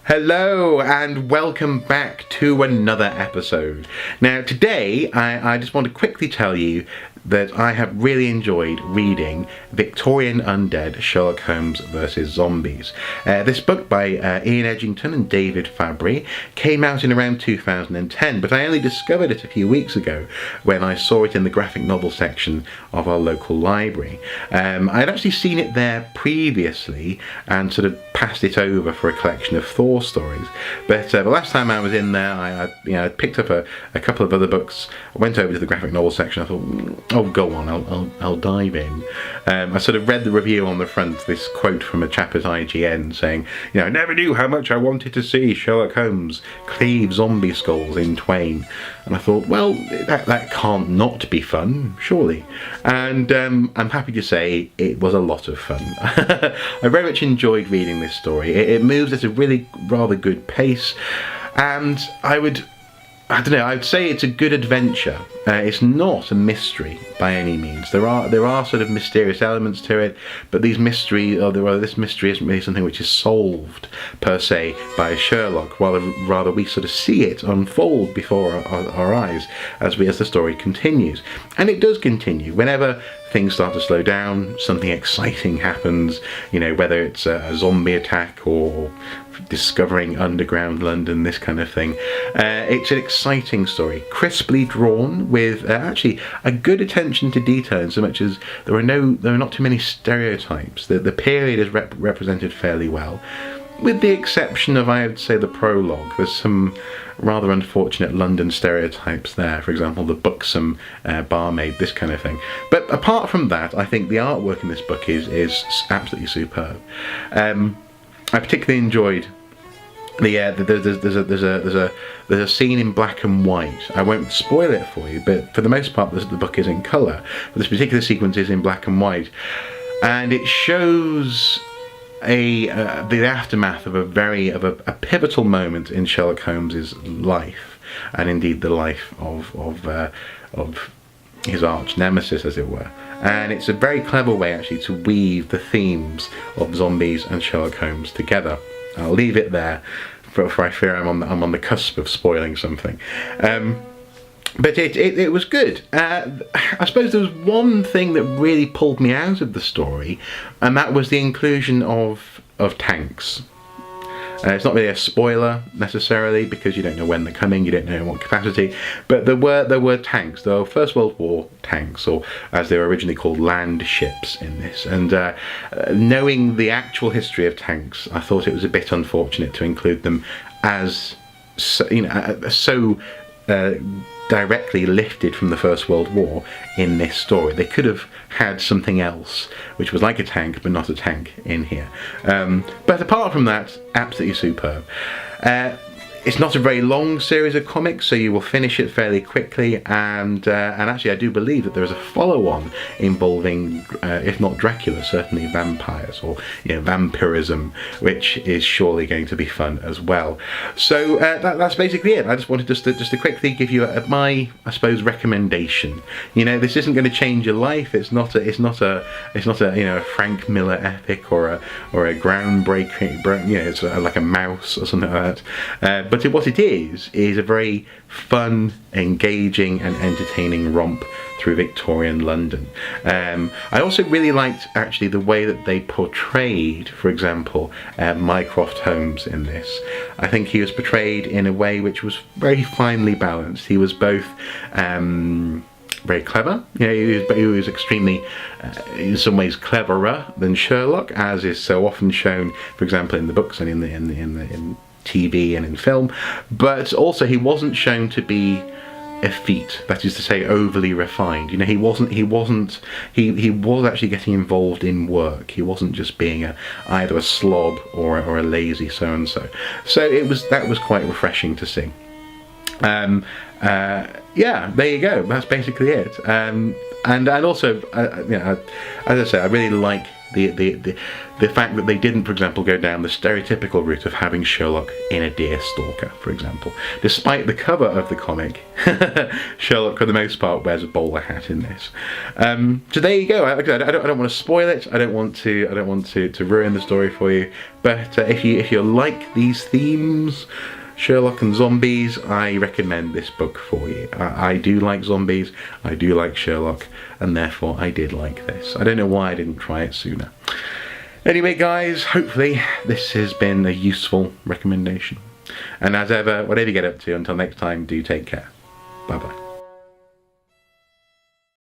Hello and welcome back to another episode. Now today I just want to quickly tell you that I have really enjoyed reading Victorian Undead Sherlock Holmes vs Zombies. This book by Ian Edgington and David Fabry came out in around 2010, but I only discovered it a few weeks ago when I saw it in the graphic novel section of our local library. I had actually seen it there previously and sort of passed it over for a collection of Thor stories, but the last time I was in there I picked up a couple of other books. I went over to the graphic novel section. I thought, oh, go on, I'll dive in. I sort of read the review on the front, this quote from a chap at IGN saying, I never knew how much I wanted to see Sherlock Holmes cleave zombie skulls in twain. And I thought, well, that can't not be fun, surely. And I'm happy to say it was a lot of fun. I very much enjoyed reading this story. It moves at a really rather good pace, and I would say it's a good adventure. It's not a mystery by any means. There are sort of mysterious elements to it, but this mystery isn't really something which is solved per se by Sherlock. Rather we sort of see it unfold before our eyes as the story continues, and it does continue. Whenever things start to slow down, something exciting happens. Whether it's a zombie attack or discovering underground London, this kind of thing. It's an exciting story, crisply drawn, with actually a good attention to detail, in so much as there are not too many stereotypes. The period is represented fairly well, with the exception of, I would say, the prologue. There's some rather unfortunate London stereotypes there, for example the buxom barmaid, this kind of thing. But apart from that, I think the artwork in this book is absolutely superb. I particularly enjoyed there's a scene in black and white. I won't spoil it for you, but for the most part the book is in colour, but this particular sequence is in black and white, and it shows the aftermath of a pivotal moment in Sherlock Holmes's life, and indeed the life of his arch nemesis, as it were. And it's a very clever way actually to weave the themes of zombies and Sherlock Holmes together. I'll leave it there, for I fear I'm on the cusp of spoiling something. But it was good. I suppose there was one thing that really pulled me out of the story, and that was the inclusion of tanks. It's not really a spoiler necessarily, because you don't know when they're coming, you don't know in what capacity, but there were tanks. There were First World War tanks, or as they were originally called, land ships in this. And knowing the actual history of tanks, I thought it was a bit unfortunate to include them as so directly lifted from the First World War in this story. They could have had something else which was like a tank but not a tank in here. But apart from that, absolutely superb. It's not a very long series of comics, so you will finish it fairly quickly, and actually I do believe that there is a follow-on involving, if not Dracula, certainly vampires, or vampirism, which is surely going to be fun as well. So that's basically it. I just wanted just to quickly give you my, I suppose, recommendation. This isn't going to change your life. It's not a Frank Miller epic or a groundbreaking, it's like a Mouse or something like that. But what it is a very fun, engaging and entertaining romp through Victorian London. I also really liked actually the way that they portrayed, for example, Mycroft Holmes in this. I think he was portrayed in a way which was very finely balanced. He was both very clever. He was extremely, in some ways, cleverer than Sherlock, as is so often shown, for example, in the books and in TV and in film. But also he wasn't shown to be effete, that is to say, overly refined. He was actually getting involved in work. He wasn't just being either a slob or a lazy so-and-so. So that was quite refreshing to see. Yeah, there you go. That's basically it. And also, as I say, I really like the fact that they didn't, for example, go down the stereotypical route of having Sherlock in a deer stalker, for example. Despite the cover of the comic, Sherlock, for the most part, wears a bowler hat in this. So there you go. I don't want to spoil it. I don't want to ruin the story for you. But if you like these themes, Sherlock and zombies, I recommend this book for you. I do like zombies, I do like Sherlock, and therefore I did like this. I don't know why I didn't try it sooner. Anyway guys, hopefully this has been a useful recommendation. And as ever, whatever you get up to, until next time, do take care. Bye bye.